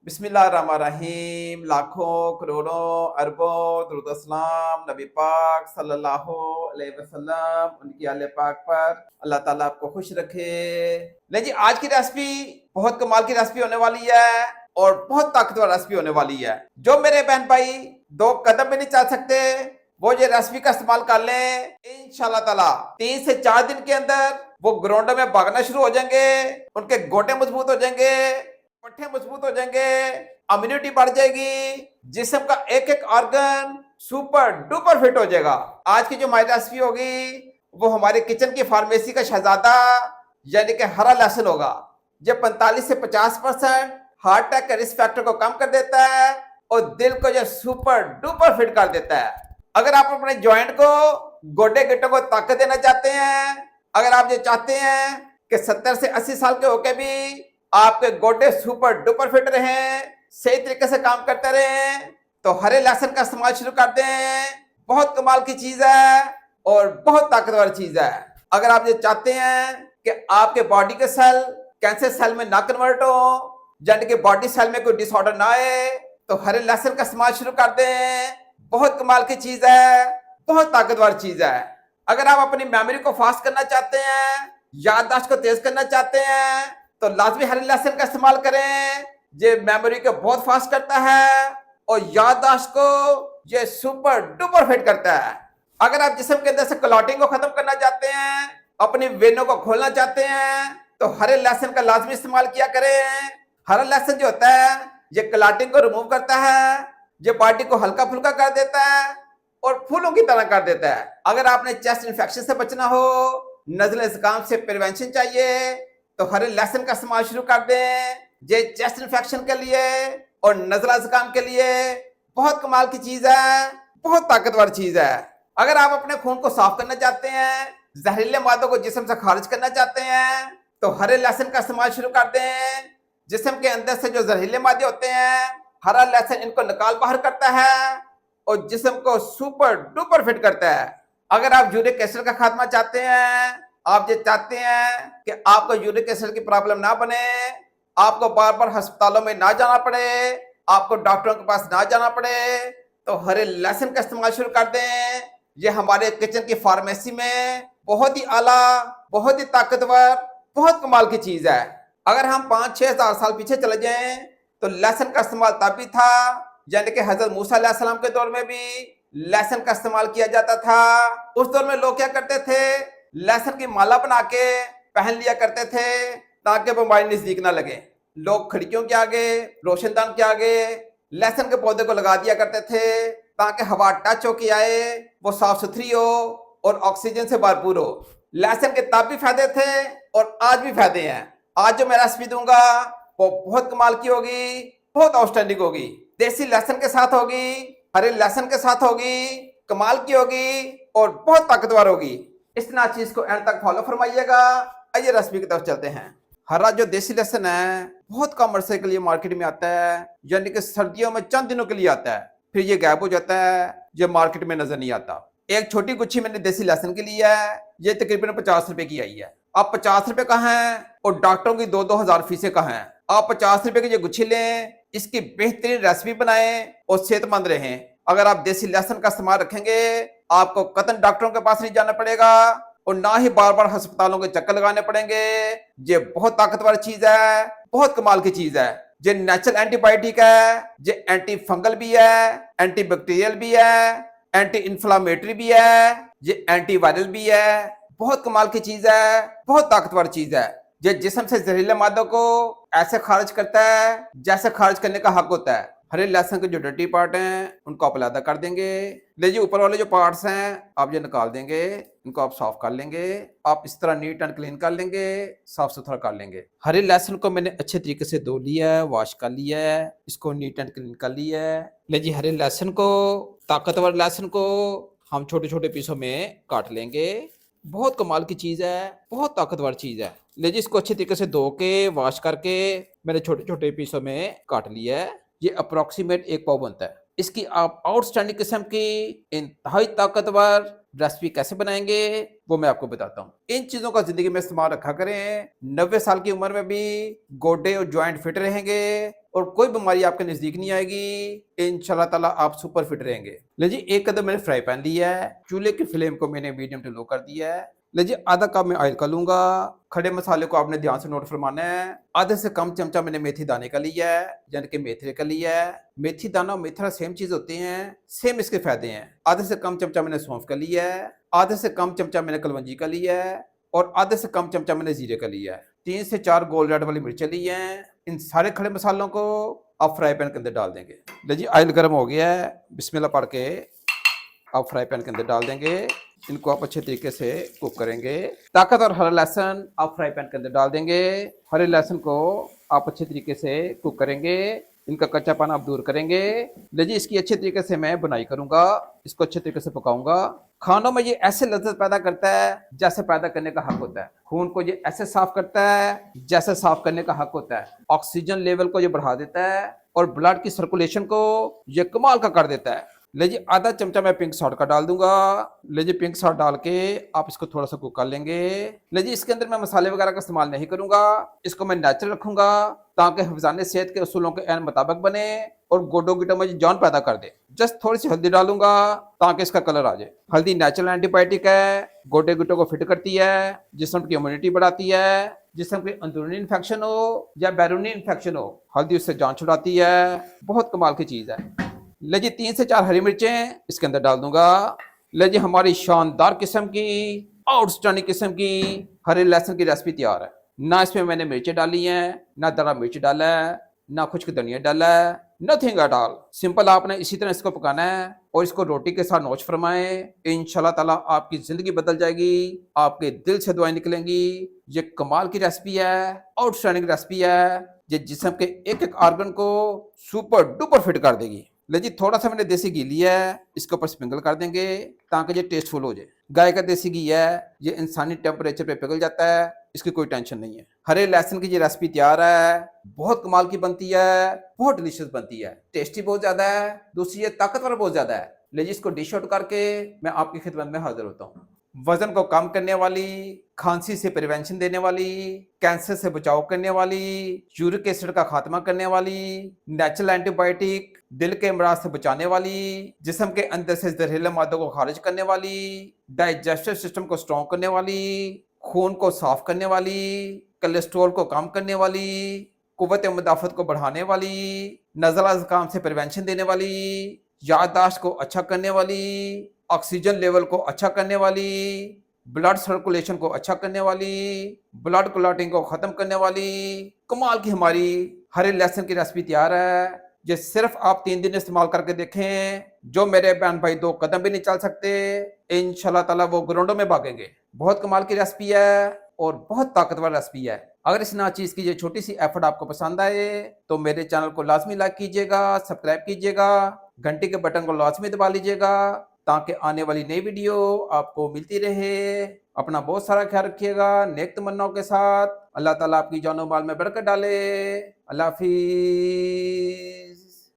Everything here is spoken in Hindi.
बिस्मिल्लाहिर्रहमानिर्रहीम। लाखों करोड़ों अरबों दुरूद सलाम नबी पाक सल्लल्लाहु अलैहि वसल्लम उनकी आले पाक पर। अल्लाह ताला आपको खुश रखे। नहीं जी, आज की रेसिपी बहुत कमाल की रेसिपी होने वाली है और बहुत ताकतवर रेसिपी होने वाली है। जो मेरे बहन भाई दो कदम भी नहीं चल सकते वो ये रेसिपी का इस्तेमाल कर लें, इंशाल्लाह ताला 3 से 4 दिन के अंदर वो ग्राउंड में भागना शुरू हो जाएंगे, उनके गोटे मजबूत हो जाएंगे, पट्टे मजबूत हो जाएंगे, इम्यूनिटी बढ़ जाएगी, जिस्म का एक एक ऑर्गन सुपर डुपर फिट हो जाएगा। आज की जो हमारी रेसिपी होगी वो हमारे किचन की फार्मेसी का शहजादा यानी कि हरा लहसुन होगा। जो 45 से 50% हार्ट अटैक के रिस्क फैक्टर को कम कर देता है और दिल को जो सुपर डुपर फिट कर देता है। अगर आप अपने जॉइंट को गोडे गिट्टों को ताकत देना चाहते हैं, अगर आप ये चाहते हैं कि 70 से 80 साल के होके भी आपके गोडे सुपर डुपर फिट रहें, सही तरीके से काम करते रहें, तो हरे लहसुन का इस्तेमाल शुरू कर दें। बहुत कमाल की चीज है और बहुत ताकतवर चीज है। अगर आप ये चाहते हैं कि आपके बॉडी के सेल कैंसर सेल में ना कन्वर्ट हो, यानी कि बॉडी सेल में कोई डिसऑर्डर ना आए, तो हरे लहसुन का इस्तेमाल शुरू कर दें। बहुत कमाल की चीज है, बहुत ताकतवर चीज है। अगर आप अपनी मेमोरी को फास्ट करना चाहते हैं, याददाश्त को तेज करना चाहते हैं, तो लाजमी हरे लहसुन का इस्तेमाल करें। ये मेमोरी को बहुत फास्ट करता है और याददाश्त को ये सुपर डुपर फिट करता है। अगर आप जिस्म के अंदर से क्लॉटिंग को खत्म करना चाहते हैं, अपनी वेनों को खोलना चाहते हैं, तो हरे लहसुन का लाजमी इस्तेमाल किया करें। हरा लहसुन जो होता है ये क्लॉटिंग को रिमूव करता है, ये बॉडी को हल्का फुल्का कर देता है और फूलों की तरह कर देता है। अगर आपने चेस्ट इन्फेक्शन से बचना हो, नज़ले ज़ुकाम से प्रिवेंशन चाहिए, तो हरे लहसुन का इस्तेमाल शुरू कर दें। ये चेस्ट इन्फेक्शन के लिए और नज़ला ज़ुकाम के लिए बहुत कमाल की चीज है, बहुत ताकतवर चीज है। अगर आप अपने खून को साफ करना चाहते हैं, जहरीले मादों को जिस्म से खारिज करना चाहते हैं, तो हरे लहसुन का इस्तेमाल शुरू कर दें। जिस्म के अंदर से जो जहरीले मादे होते हैं, हरा लहसुन इनको निकाल बाहर करता है और जिस्म को सुपर डुपर फिट करता है। अगर आप यूरिक एसिड का खात्मा चाहते हैं, आप ये चाहते हैं कि आपको यूरिक एसिड की प्रॉब्लम ना बने, आपको बार बार अस्पतालों में ना जाना पड़े, आपको डॉक्टरों के पास ना जाना पड़े, तो हरे लहसुन का इस्तेमाल शुरू कर दें। ये हमारे किचन की फार्मेसी में बहुत ही आला, बहुत ही ताकतवर, बहुत कमाल की चीज है। अगर हम 5-6 हज़ार साल पीछे चले जाएं तो लहसुन का इस्तेमाल तब भी था, यानी कि हजरत मूसा अलैहिस्सलाम के दौर में भी लहसुन का इस्तेमाल किया जाता था। उस दौर में लोग क्या करते थे, लहसुन की माला बना के पहन लिया करते थे ताकि बीमारी नजदीक ना लगे। लोग खिड़कियों के आगे, रोशनदान के आगे लहसुन के पौधे को लगा दिया करते थे ताकि हवा टच होके आए, वो साफ सुथरी हो और ऑक्सीजन से भरपूर हो। लहसुन के तब भी फायदे थे और आज भी फायदे हैं। आज जो मैं रेसिपी दूंगा वो बहुत कमाल की होगी, बहुत आउटस्टैंडिंग होगी। देसी लहसुन के साथ होगी, हरे लहसुन के साथ होगी, कमाल की होगी और बहुत ताकतवर होगी। इस ना चीज को एंड तक फॉलो फरमाइएगा। आइए रेसिपी की तरफ चलते हैं। हरा जो देसी लहसुन है बहुत कम अरसे के लिए मार्केट में आता है, यानी कि सर्दियों में चंद दिनों के लिए आता है, फिर ये गायब हो जाता है, ये मार्केट में नजर नहीं आता। एक छोटी गुच्छी मैंने देसी लहसुन की ली है, ये तकरीबन 50 रुपए की आई है। आप 50 रुपए का है और डॉक्टरों की 2-2 हजार फीसें का है। आप 50 रुपए की ये गुच्छी लें, इसकी बेहतरीन रेसिपी बनाएं और सेहतमंद रहें। अगर आप देसी लहसुन का इस्तेमाल रखेंगे, आपको कतई डॉक्टरों के पास नहीं जाना पड़ेगा और ना ही बार बार अस्पतालों के चक्कर लगाने पड़ेंगे। ये बहुत ताकतवर चीज है, बहुत कमाल की चीज है। ये नेचुरल एंटीबायोटिक है, ये एंटी फंगल भी है, एंटी बैक्टीरियल भी है, एंटी इंफ्लामेटरी भी है, ये एंटी वायरल भी है। बहुत कमाल की चीज है, बहुत ताकतवर चीज है। ये जिस्म से जहरीले मादों को ऐसे खारिज करता है जैसे खारिज करने का हक होता है। हरे लहसुन के जो डर्टी पार्ट हैं उनको आप अलग कर देंगे। लीजिए ऊपर वाले जो पार्ट्स हैं आप ये निकाल देंगे, इनको आप साफ कर लेंगे। आप इस तरह नीट एंड क्लीन कर लेंगे, साफ सुथरा कर लेंगे। हरे लहसुन को मैंने अच्छे तरीके से धो लिया है, वॉश कर लिया है, इसको नीट एंड क्लीन कर लिया है। लीजिए हरे लहसुन को, ताकतवर लहसुन को हम छोटे छोटे पीसों में काट लेंगे। बहुत कमाल की चीज है, बहुत ताकतवर चीज है। लीजिए इसको अच्छे तरीके से धो के वॉश करके मैंने छोटे छोटे पीसों में काट लिया है। ये अप्रोक्सीमेट 1 पाव बनता है। इसकी आप आउटस्टैंडिंग किस्म की इंतहाई ताकतवर रेसिपी कैसे बनाएंगे वो मैं आपको बताता हूँ। इन चीजों का जिंदगी में इस्तेमाल रखा करें। 90 साल की उम्र में भी गोडे और ज्वाइंट फिट रहेंगे, और कोई बीमारी आपके नजदीक नहीं आएगी। इंशाल्लाह ताला आप सुपर फिट रहेंगे। ले जी, एक कदम मैंने फ्राई पैन लिया है, चूल्हे की फ्लेम को मैंने मीडियम टू लो कर दिया है। ले जी, आधा कप में ऑयल का लूंगा। खड़े मसाले को आपने ध्यान से नोट फरमाना है। आधे से कम चमचा मैंने मेथी दाने का लिया है, यानी कि मेथरे का लिया है। मेथी दाना और मेथरा सेम चीज होती हैं, सेम इसके फायदे हैं। आधे से कम चमचा मैंने सौंफ का लिया है, आधे से कम चमचा मैंने कलवंजी का लिया है और आधे से कम चमचा मैंने जीरे का लिया है। 3 से 4 गोल रेड वाली मिर्चें ली हैं। इन सारे खड़े मसालों को आप फ्राई पैन के अंदर डाल देंगे। ले जी, ऑयल गर्म हो गया है, बिस्मिल्लाह पढ़ के आप फ्राई पैन के अंदर डाल देंगे। इनको आप अच्छे तरीके से कुक करेंगे। ताकत और हरा लहसुन आप फ्राई पैन के अंदर डाल देंगे। हरे लहसुन को आप अच्छे तरीके से कुक करेंगे, इनका कच्चापन आप दूर करेंगे। ले जी, इसकी अच्छे तरीके से मैं बुनाई करूंगा, इसको अच्छे तरीके से पकाऊंगा। खानों में ये ऐसे लज्जत पैदा करता है जैसे पैदा करने का हक होता है। खून को ये ऐसे साफ करता है जैसे साफ करने का हक होता है। ऑक्सीजन लेवल को ये बढ़ा देता है और ब्लड की सर्कुलेशन को ये कमाल का कर देता है। ले जी, आधा चमचा मैं पिंक सॉल्ट का डाल दूंगा। ले जी, पिंक सॉल्ट डाल के आप इसको थोड़ा सा कुक कर लेंगे। ले जी, इसके अंदर मैं मसाले वगैरह का इस्तेमाल नहीं करूंगा, इसको मैं नेचुरल रखूंगा ताकि हिफाज़ाने सेहत के उसूलों के एन मुताबिक बने और गोडो गिटो में जान पैदा कर दे। जस्ट थोड़ी सी हल्दी डालूंगा ताकि इसका कलर आ जाए। हल्दी नेचुरल एंटीबायोटिक है, गोडे गिटो को फिट करती है, जिस्म की इम्यूनिटी बढ़ाती है। जिस्म के अंदरूनी इन्फेक्शन हो या बैरूनी इन्फेक्शन हो, हल्दी उससे जान छुड़ाती है। बहुत कमाल की चीज है। ले जी, 3 से 4 हरी मिर्चें इसके अंदर डाल दूंगा। ले जी, हमारी शानदार किस्म की, आउटस्टैंडिंग किस्म की हरे लहसुन की रेसिपी तैयार है। ना इसमें मैंने मिर्चें डाली हैं, ना दरा मिर्च डाला है, ना खुश्क धनिया डाला है, नथिंग एट ऑल। सिंपल आपने इसी तरह इसको पकाना है और इसको रोटी के साथ नोच फरमाएं। इंशाल्लाह ताला आपकी जिंदगी बदल जाएगी, आपके दिल से दुआएं निकलेंगी। ये कमाल की रेसिपी है, आउटस्टैंडिंग रेसिपी है, ये जिस्म के एक एक ऑर्गन को सुपर डुपर फिट कर देगी। ले जी, थोड़ा सा मैंने देसी घी लिया है, इसके ऊपर स्प्रिंकल कर देंगे ताकि ये टेस्टफुल हो जाए। गाय का देसी घी है, ये इंसानी टेम्परेचर पे पिघल जाता है, इसकी कोई टेंशन नहीं है। हरे लहसुन की ये रेसिपी तैयार है, बहुत कमाल की बनती है, बहुत डिलीशियस बनती है, टेस्टी बहुत ज्यादा है, दूसरी ये ताकतवर बहुत ज्यादा है। ले जी, इसको डिश आउट करके मैं आपकी खिदमत में हाजिर होता हूँ। वजन को कम करने वाली, खांसी से प्रिवेंशन देने वाली, कैंसर से बचाव करने वाली, यूरिक एसिड का खात्मा करने वाली, नेचुरल एंटीबायोटिक, दिल के अमराज से बचाने वाली, जिस्म के अंदर से जहरीले मादों को खारिज करने वाली, डाइजेस्टिव सिस्टम को स्ट्रॉन्ग करने वाली, खून को साफ करने वाली, कोलेस्ट्रॉल को कम करने वाली, कुव्वत मुदाफत को बढ़ाने वाली, नज़ला ज़ुकाम से प्रिवेंशन देने वाली, याददाश्त को अच्छा करने वाली, ऑक्सीजन लेवल को अच्छा करने वाली, ब्लड सर्कुलेशन को अच्छा करने वाली, ब्लड क्लॉटिंग को खत्म करने वाली कमाल की हमारी हरे लहसुन की रेसिपी तैयार है। ये सिर्फ आप 3 दिन इस्तेमाल करके देखें, जो मेरे बहन भाई 2 कदम भी नहीं चल सकते, इंशाल्लाह ताला वो ग्राउंडों में भागेंगे। बहुत कमाल की रेसिपी है और बहुत ताकतवर रेसिपी है। अगर इस नाचीज की ये छोटी सी एफर्ट आपको पसंद आए तो मेरे चैनल को लाजमी लाइक कीजिएगा, सब्सक्राइब कीजिएगा, घंटी के बटन को लाजमी दबा लीजिएगा ताकि आने वाली नई वीडियो आपको मिलती रहे। अपना बहुत सारा ख्याल रखिएगा नेक तमन्नाओं के साथ। अल्लाह ताला आपकी जानो माल में बरकत डाले। अल्लाह हाफिज।